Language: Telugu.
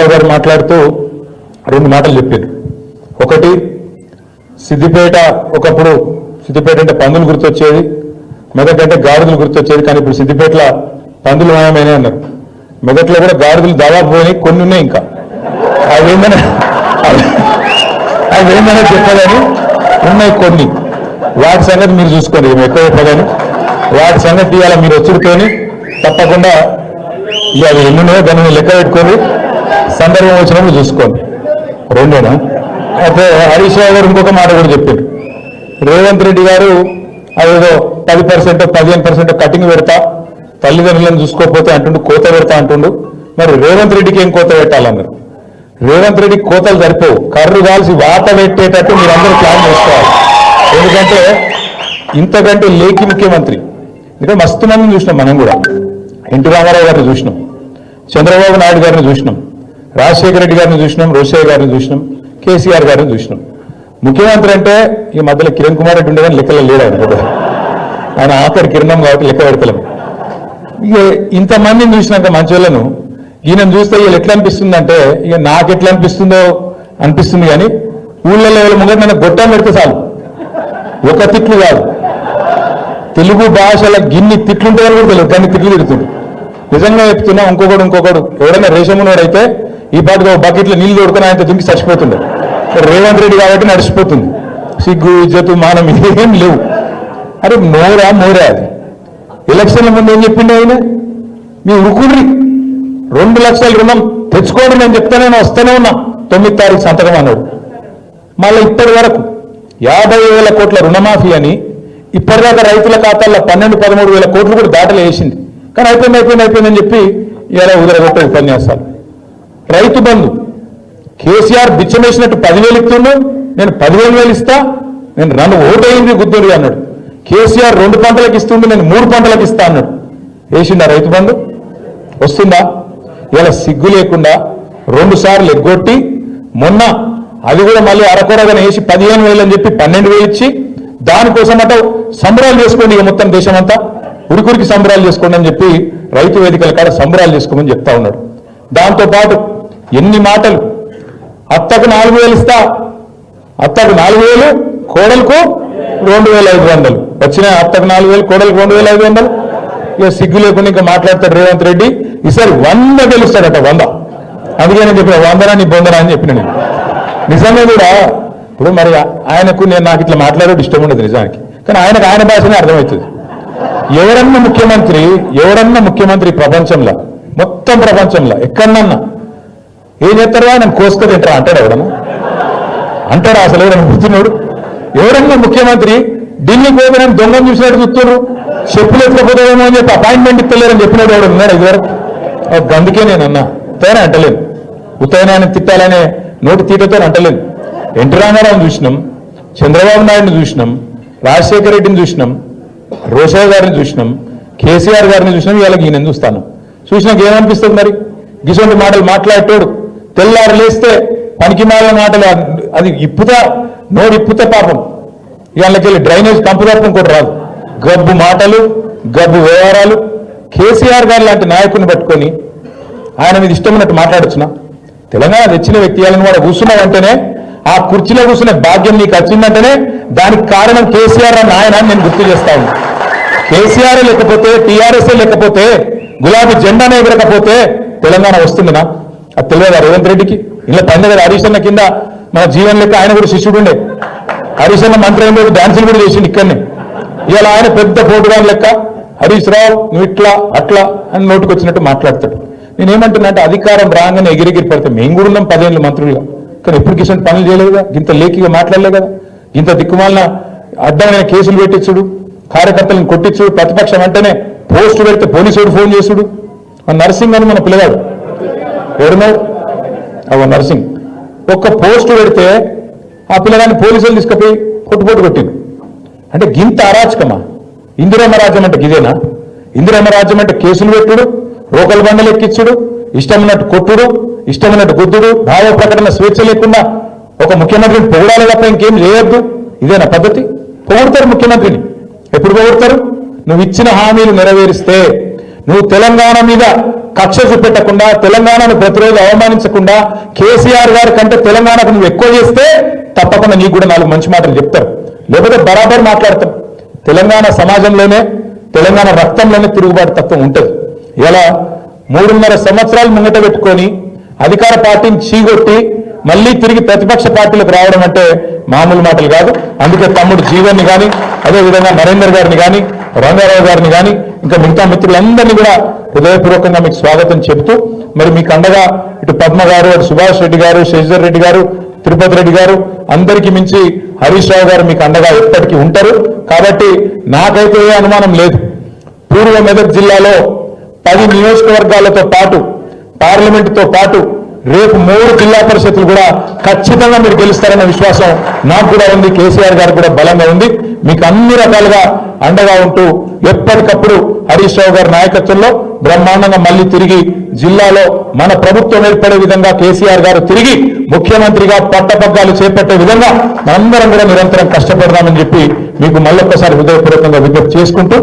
గారు మాట్లాడుతూ రెండు మాటలు చెప్పారు. ఒకటి, సిద్దిపేట ఒకప్పుడు సిద్దిపేట అంటే పందులు గుర్తొచ్చేది, మెదక్ అంటే గాడిదలు గుర్తొచ్చేది, కానీ ఇప్పుడు సిద్దిపేటలో పందులు మాయమైనా అన్నారు. మెదక్లో కూడా గాడిదలు దాదాపు పోయినాయి, కొన్ని ఉన్నాయి ఇంకా. అవేందనే చెప్పదని ఉన్నాయి కొన్ని. వాటి సంగతి మీరు చూసుకోండి, ఎక్కువ చెప్పదని. వాటి సంగతి ఇవాళ మీరు వచ్చుడుకొని తప్పకుండా ఇక అవి ఎన్నున్నాయో దాన్ని లెక్క పెట్టుకొని సందర్భం వచ్చినప్పుడు చూసుకోండి. రెండేనా? అయితే హరీష్ రావు గారు ఇంకొక మాట కూడా చెప్పారు. రేవంత్ రెడ్డి గారు అదేదో 10% 15% కటింగ్ పెడతా, తల్లిదండ్రులను చూసుకోకపోతే అంటుండు, కోత పెడతా అంటుండు. మరి రేవంత్ రెడ్డికి ఏం కోత పెట్టాలన్నారు? రేవంత్ రెడ్డికి కోతలు సరిపోవు, కర్రు కాల్సి వాత పెట్టేటట్టు మీరందరూ ప్లాన్ చేసుకోవాలి. ఎందుకంటే ఇంతకంటే లేఖి ముఖ్యమంత్రి ఇంకా మస్తు మందిని చూసినాం. మనం కూడా ఎన్టీ రామారావు గారిని చూసినాం, చంద్రబాబు నాయుడు గారిని చూసినాం, రాజశేఖర రెడ్డి గారిని చూసినాం, రోషయ్య గారిని చూసినాం, కేసీఆర్ గారిని చూసినాం. ముఖ్యమంత్రి అంటే ఈ మధ్యలో కిరణ్ కుమార్ రెడ్డి ఉండేదని లెక్కలో లేడు ఆయన ఆఖరి కిరణం కాబట్టి లెక్క పెడతలేం. ఇక ఇంతమందిని చూసినాక మంచోళ్ళను ఈయనను చూస్తే వీళ్ళు ఎట్లా అనిపిస్తుందంటే, ఇక నాకు ఎట్లా అనిపిస్తుందో అనిపిస్తుంది. కానీ ఊళ్ళలో ముంగట నన్ను గొట్టం పెడితే చాలు, ఒక తిట్లు కాదు, తెలుగు భాషల గిన్ని తిట్లుంటాయని కూడా తెలియదు, కానీ తిట్లు తిడుతుంది. నిజంగా చెప్తున్నా, ఇంకొకడు ఎవడైనా రేషమునోడైతే ఈ పాటిగా బకెట్లో నీళ్ళు తోడుకొని ఆయన దింకి చచ్చిపోతుండే. రేవంత్ రెడ్డి కాబట్టి నడిచిపోతుంది. సిగ్గు ఇజ్జతు మానం ఏం లేవు. అరే మోరా అది. ఎలక్షన్ల ముందు ఏం చెప్పిండే ఆయన? మీ ఉరుకుడ్రి 2 లక్షల రుణం తెచ్చుకోండి నేను చెప్తానే వస్తూనే ఉన్నా, 9వ తారీఖు సంతకం అన్నాడు. మళ్ళీ ఇప్పటి వరకు 50,000 కోట్ల రుణమాఫీ అని ఇప్పటిదాకా రైతుల ఖాతాల్లో 12-13 వేల కోట్లు కూడా దాటలు వేసింది. కానీ అయిపోయిందని చెప్పి ఇలా ఉదరగొట్టే ఉపన్యాసాలు. రైతు బంధు కేసీఆర్ బిచ్చమేసినట్టు 10,000 ఇస్తుండు, నేను 15,000 ఇస్తా, నేను 2 ఓటైంది గుద్దూరి అన్నాడు. కేసీఆర్ 2 పంటలకు ఇస్తుండు, నేను 3 పంటలకు ఇస్తా అన్నాడు. వేసిందా రైతు బంధు? వస్తుందా? ఇలా సిగ్గు లేకుండా 2 సార్లు ఎగ్గొట్టి మొన్న అది కూడా మళ్ళీ అరకొరగా వేసి 15,000 అని చెప్పి 12,000 ఇచ్చి దానికోసం అట సంబరాలు చేసుకోండి, ఇక మొత్తం దేశమంతా ఉరికురికి సంబరాలు చేసుకోండి అని చెప్పి రైతు వేదికల కాడ సంబరాలు చేసుకోమని చెప్తా ఉన్నాడు. దాంతోపాటు ఎన్ని మాటలు, అత్తకు 4,000 ఇస్తా, అత్తకు 4,000, కోడలకు 2,500 వచ్చినాయి. అత్తకు 4,000, కోడలకు 2,500. ఇక సిగ్గు లేకుండా ఇంకా మాట్లాడతాడు రేవంత్ రెడ్డి. ఈసారి 100 గెలుస్తాడట, 100. అందుకే నేను చెప్పిన 100 నీ బొందరా అని చెప్పిన నేను. నిజంగా కూడా ఇప్పుడు మరి ఆయనకు నాకు ఇట్లా మాట్లాడేది ఇష్టం ఉండదు నిజానికి, కానీ ఆయనకు ఆయన భాషనే అర్థమవుతుంది. ఎవరన్నా ముఖ్యమంత్రి ప్రపంచంలో, మొత్తం ప్రపంచంలో ఎక్కడన్నా ఏం చేస్తారో ఆయన కోసుకొని తింటారా అంటాడు? అంటాడా అసలు? ఎవరైనా గుర్తున్నాడు? ఎవరన్నా ముఖ్యమంత్రి ఢిల్లీకి పోతే నేను దొంగను చూసినట్టు చూస్తున్నారు, చెప్పులు ఎత్తుకపోతామో అని చెప్పి అపాయింట్మెంట్ ఇస్తలేరని చెప్పినాడు ఎవడు ఉన్నాడు ఇదివరకు? అందుకే నేను అన్నా, ఉత్తైనా అంటలేను, ఉత్తైనాన్ని తిట్టాలనే నోటి తీటతో అంటలేను. ఎన్టీ రామారావుని చూసినాం, చంద్రబాబు నాయుడిని చూసినాం, రాజశేఖర రెడ్డిని చూసినాం, రోషయ్య గారిని చూసినాం, కేసీఆర్ గారిని చూసినాం, ఇవాళ ఈయన చూస్తాను. చూసినాక ఏమనిపిస్తుంది మరి? గిసొంటి మాటలు మాట్లాడేటోడు తెల్లారు లేస్తే పనికి మాలిన మాటలు అది ఇప్పుతా, నోరు ఇప్పుతే పాపం ఇవాళకెళ్ళి డ్రైనేజ్ కంపు తప్ప ఇంకోటి రాదు. గబ్బు మాటలు, గబ్బు వ్యవహారాలు. కేసీఆర్ గారు లాంటి నాయకుడిని పట్టుకొని ఆయన మీద ఇష్టం ఉన్నట్టు మాట్లాడొచ్చునా? తెలంగాణ తెచ్చిన వ్యక్తి వాళ్ళని కూడా కూర్చున్నావంటేనే, ఆ కుర్చీలో కూర్చునే భాగ్యం నీకు వచ్చిందంటేనే దానికి కారణం కేసీఆర్ అని ఆయన నేను గుర్తు చేస్తా ఉన్నా. కేసీఆర్ లేకపోతే, టీఆర్ఎస్ లేకపోతే, గులాబీ జెండానే ఎగరకపోతే తెలంగాణ వస్తుందినా? అది తెలియదా రేవంత్ రెడ్డికి? ఇలా పండుగ హరీష్ అన్న కింద మన జీవన్ లెక్క ఆయన కూడా శిష్యుడు ఉండే. హరీష్ అన్న మంత్రి అయిన డాన్సులు కూడా చేసిండు ఇక్కడనే. ఇవాళ ఆయన పెద్ద పోటుగాని లెక్క హరీష్ రావు నువ్వు ఇట్లా అట్లా అని నోటుకు వచ్చినట్టు మాట్లాడతాడు. నేనేమంటున్నా అంటే అధికారం రాగానే ఎగిరెగిరి పడితే మేము కూడా ఉన్నాం 10 ఏళ్ళు మంత్రులుగా, కానీ ఎప్పుడు కిషన్ పనులు చేయలేదుగా, ఇంత లేఖిగా మాట్లాడలే కదా. ఇంత దిక్కుమాలిన అడ్డమైన కేసులు పెట్టించుడు, కార్యకర్తలను కొట్టించుడు, ప్రతిపక్షం అంటేనే పోస్టు పెడితే పోలీసుడు ఫోన్ చేసుడు. నర్సింగ్ అని మన పిల్లగాడు ఎవరున్నావు నర్సింగ్, ఒక్క పోస్టు పెడితే ఆ పిల్లగాన్ని పోలీసులు తీసుకుపోయి పొట్టు కొట్టిండు. అంటే గింత అరాచకమా? ఇందిరమ్మ రాజ్యం అంటే గిదేనా? ఇందిరమ్మ రాజ్యం అంటే కేసులు పెట్టుడు, రోకల బండలు ఎక్కించుడు, ఇష్టమున్నట్టు కొట్టుడు, ఇష్టమున్నట్టు గుద్దుడు, భావ ప్రకటన స్వేచ్ఛ లేకుండా ఒక ముఖ్యమంత్రిని పొగడాలి తప్ప ఇంకేం చేయొద్దు. ఇదేనా పద్ధతి? పొగుడతారు ముఖ్యమంత్రిని. ఎప్పుడు పొగుడతారు? నువ్వు ఇచ్చిన హామీలు నెరవేరిస్తే, నువ్వు తెలంగాణ మీద కక్ష చూపెట్టకుండా తెలంగాణను ప్రతిరోజు అవమానించకుండా కేసీఆర్ గారి కంటే తెలంగాణకు నువ్వు ఎక్కువ చేస్తే తప్పకుండా నీకు కూడా 4 మంచి మాటలు చెప్తారు, లేకపోతే బరాబర్ మాట్లాడతారు. తెలంగాణ సమాజంలోనే తెలంగాణ రక్తంలోనే తిరుగుబాటు తత్వం ఉంటుంది. ఇలా 3.5 సంవత్సరాలు ముంగట పెట్టుకొని అధికార పార్టీని చీగొట్టి మళ్ళీ తిరిగి ప్రతిపక్ష పార్టీలకు రావడం అంటే మామూలు మాటలు కాదు. అందుకే తమ్ముడు జీవన్ని కానీ, అదేవిధంగా నరేందర్ గారిని కానీ, రంగారావు గారిని కానీ, ఇంకా మిగతా మిత్రులందరినీ కూడా హృదయపూర్వకంగా మీకు స్వాగతం చెబుతూ, మరి మీకు అండగా ఇటు పద్మ గారు, అటు సుభాష్ రెడ్డి గారు, శశిధర్ రెడ్డి గారు, తిరుపతి రెడ్డి గారు, అందరికీ మించి హరీష్ రావు గారు మీకు అండగా ఎప్పటికీ ఉంటారు. కాబట్టి నాకైతే ఏ అనుమానం లేదు, పూర్వ మెదక్ జిల్లాలో 10 నియోజకవర్గాలతో పాటు పార్లమెంటుతో పాటు రేపు 3 జిల్లా పరిషత్తులు కూడా ఖచ్చితంగా మీరు గెలుస్తారన్న విశ్వాసం నాకు కూడా ఉంది, కేసీఆర్ గారు కూడా బలంగా ఉంది. మీకు అన్ని రకాలుగా అండగా ఉంటూ ఎప్పటికప్పుడు హరీష్ రావు గారి నాయకత్వంలో బ్రహ్మాండంగా మళ్ళీ తిరిగి జిల్లాలో మన ప్రభుత్వం ఏర్పడే విధంగా కేసీఆర్ గారు తిరిగి ముఖ్యమంత్రిగా పట్టపగ్గాలు చేపట్టే విధంగా మనందరం కూడా నిరంతరం కష్టపడదామని చెప్పి మీకు మళ్ళొక్కసారి హృదయపూర్వకంగా విజ్ఞప్తి చేసుకుంటూ